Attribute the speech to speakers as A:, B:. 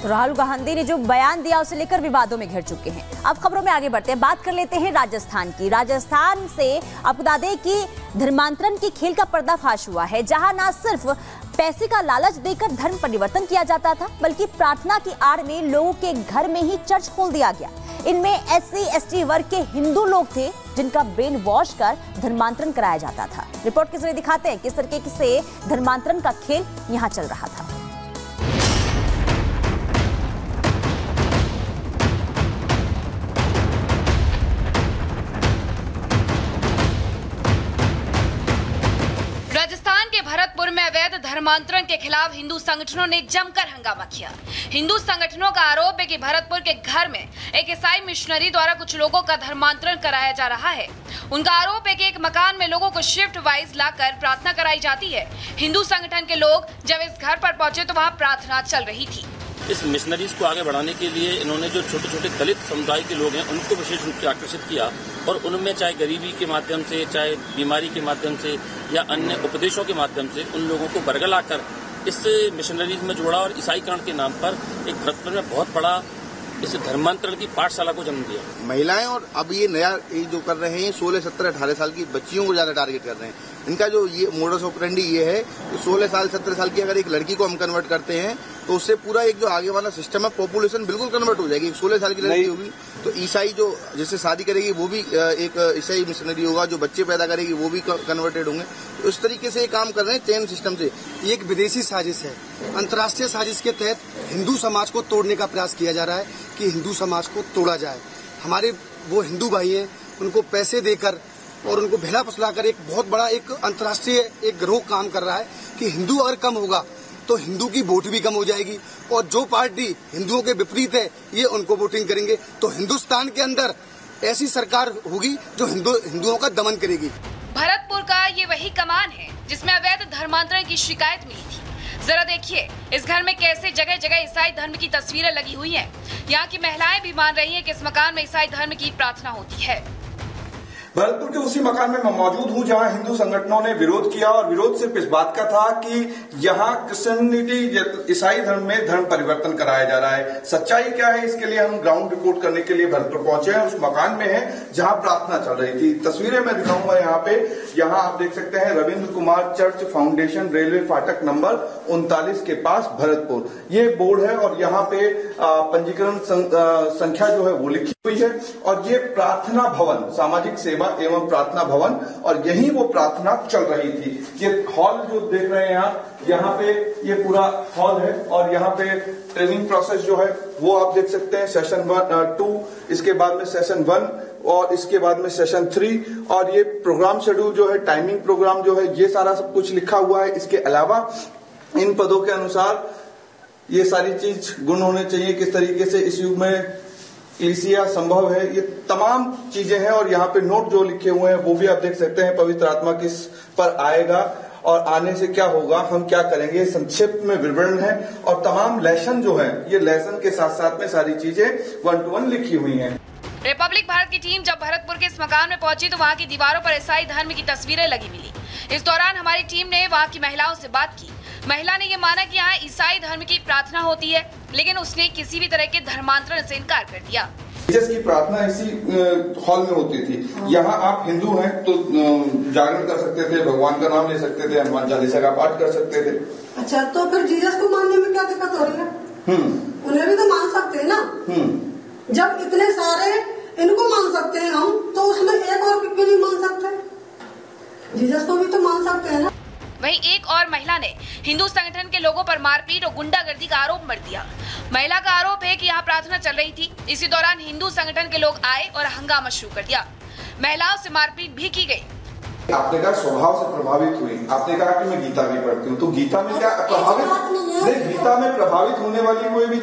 A: तो राहुल गांधी ने जो बयान दिया उसे लेकर विवादों में घिर चुके हैं। अब खबरों में आगे बढ़ते हैं, बात कर लेते हैं राजस्थान की। राजस्थान से आपको बता दें कि धर्मांतरण की खेल का पर्दाफाश हुआ है, जहां न सिर्फ पैसे का लालच देकर धर्म परिवर्तन किया जाता था, बल्कि प्रार्थना की आड़ में लोगों के घर में ही चर्च खोल दिया गया। इनमें SC/ST वर्ग के हिंदू लोग थे, जिनका ब्रेन वॉश कर धर्मांतरण कराया जाता था। रिपोर्ट के जरिए दिखाते हैं किस तरीके से धर्मांतरण का खेल यहां चल रहा था।
B: राजस्थान के भरतपुर में अवैध धर्मांतरण के खिलाफ हिंदू संगठनों ने जमकर हंगामा किया। हिंदू संगठनों का आरोप है कि भरतपुर के घर में एक ईसाई मिशनरी द्वारा कुछ लोगों का धर्मांतरण कराया जा रहा है। उनका आरोप है कि एक मकान में लोगों को शिफ्ट वाइज लाकर प्रार्थना कराई जाती है। हिंदू संगठन के लोग जब इस घर पर पहुंचे तो वहाँ प्रार्थना चल रही थी।
C: इस मिशनरीज को आगे बढ़ाने के लिए इन्होंने जो छोटे छोटे दलित समुदाय के लोग हैं उनको विशेष रूप से आकर्षित किया और उनमें चाहे गरीबी के माध्यम से, चाहे बीमारी के माध्यम से या अन्य उपदेशों के माध्यम से उन लोगों को बरगला कर इस मिशनरीज में जोड़ा और ईसाईकरण के नाम पर एक भरतपुर में बहुत बड़ा इस धर्मांतरण की पाठशाला को जन्म दिया।
D: महिलाएं और अब ये नया जो कर रहे हैं 16, 17, 18 साल की बच्चियों को ज्यादा टारगेट कर रहे हैं। इनका जो ये मोडस ऑपरेंडी ये है कि 16 साल 17 साल की अगर एक लड़की को हम कन्वर्ट करते हैं तो उससे पूरा एक जो आगे वाला सिस्टम है पॉपुलेशन बिल्कुल कन्वर्ट हो जाएगी। 16 साल की लड़की होगी तो ईसाई जो जिससे शादी करेगी वो भी एक ईसाई मिशनरी होगा, जो बच्चे पैदा करेगी वो भी कन्वर्टेड होंगे। तो इस तरीके से ये काम कर रहे हैं चेन सिस्टम से।
E: ये एक विदेशी साजिश है, अंतर्राष्ट्रीय साजिश के तहत हिंदू समाज को तोड़ने का प्रयास किया जा रहा है कि हिंदू समाज को तोड़ा जाए। हमारे वो हिंदू भाई हैं, उनको पैसे देकर और उनको भेला फुसलाकर एक बहुत बड़ा एक अंतर्राष्ट्रीय एक गिरोह काम कर रहा है कि हिंदू अगर कम होगा तो हिंदू की वोट भी कम हो जाएगी और जो पार्टी हिंदुओं के विपरीत है ये उनको वोटिंग करेंगे। तो हिंदुस्तान के अंदर ऐसी सरकार होगी जो हिंदुओं का दमन करेगी।
B: भरतपुर का ये वही कमान है जिसमें अवैध धर्मांतरण की शिकायत मिली थी। जरा देखिए इस घर में कैसे जगह जगह ईसाई धर्म की तस्वीरें लगी हुई हैं। यहाँ की महिलाएं भी मान रही हैं कि इस मकान में ईसाई धर्म की प्रार्थना होती है।
F: भरतपुर के उसी मकान में मैं मौजूद हूं जहां हिंदू संगठनों ने विरोध किया और विरोध सिर्फ इस बात का था कि यहां क्रिश्चियनिटी ईसाई धर्म में धर्म परिवर्तन कराया जा रहा है। सच्चाई क्या है इसके लिए हम ग्राउंड रिपोर्ट करने के लिए भरतपुर पहुंचे हैं। उस मकान में है जहां प्रार्थना चल रही थी। तस्वीरें मैं दिखाऊंगा यहाँ पे। यहाँ आप देख सकते हैं Ravindra Kumar church foundation, railway फाटक नंबर 39 के पास भरतपुर, ये बोर्ड है और यहाँ पे पंजीकरण संख्या जो है वो लिखी हुई है। और ये प्रार्थना भवन, सामाजिक सेवा एवं प्रार्थना भवन, और यही वो प्रार्थना चल रही थी। ये हॉल जो देख रहे हैं आप, यहाँ पे ये पूरा हॉल है और यहाँ पे ट्रेनिंग प्रोसेस जो है वो आप देख सकते हैं। सेशन 2, इसके बाद में सेशन 1 और इसके बाद में सेशन 3, और ये प्रोग्राम शेड्यूल जो है, टाइमिंग प्रोग्राम जो है, ये सारा सब कुछ लिखा हुआ है। इसके अलावा इन पदों के अनुसार ये सारी चीज गुण होने चाहिए, किस तरीके से इस युग में क्लीसिया संभव है, ये तमाम चीजें हैं। और यहाँ पे नोट जो लिखे हुए हैं वो भी आप देख सकते हैं। पवित्र आत्मा किस पर आएगा और आने से क्या होगा, हम क्या करेंगे, संक्षिप्त में विवरण है। और तमाम लेसन जो है, ये लेसन के साथ साथ में सारी चीजें 1 to 1 लिखी हुई हैं।
B: रिपब्लिक भारत की टीम जब भरतपुर के इस मकान में पहुंची तो वहाँ की दीवारों पर ईसाई धर्म की तस्वीरें लगी मिली। इस दौरान हमारी टीम ने वहाँ की महिलाओं से बात की। महिला ने ये माना कि यहाँ ईसाई धर्म की प्रार्थना होती है, लेकिन उसने किसी भी तरह के धर्मांतरण से इनकार कर दिया।
F: जीसस की प्रार्थना इसी हॉल में होती थी। यहाँ आप हिंदू हैं तो जागरण कर सकते थे, भगवान का नाम ले सकते थे, हनुमान चालीसा का पाठ कर सकते थे।
G: अच्छा, तो फिर जीसस को मानने में क्या दिक्कत हो रही है? उन्हें भी तो मान सकते हैं ना। जब इतने सारे इनको मान सकते हैं हम, तो उसमें एक और क्यों नहीं मान सकते? जीसस को भी तो मान सकते हैं ना।
B: वहीं एक और महिला ने हिंदू संगठन के लोगों पर मारपीट और गुंडागर्दी का आरोप मर दिया। महिला का आरोप है कि यहाँ प्रार्थना चल रही थी, इसी दौरान हिंदू संगठन के लोग आए और हंगामा शुरू कर दिया। महिलाओं से मारपीट भी की गई।
F: आपने कहा स्वभाव से प्रभावित हुई, आपने कहा कि मैं गीता भी पढ़ती हूँ, तो गीता में क्या प्रभावित नहीं, गीता में प्रभावित होने वाली कोई भी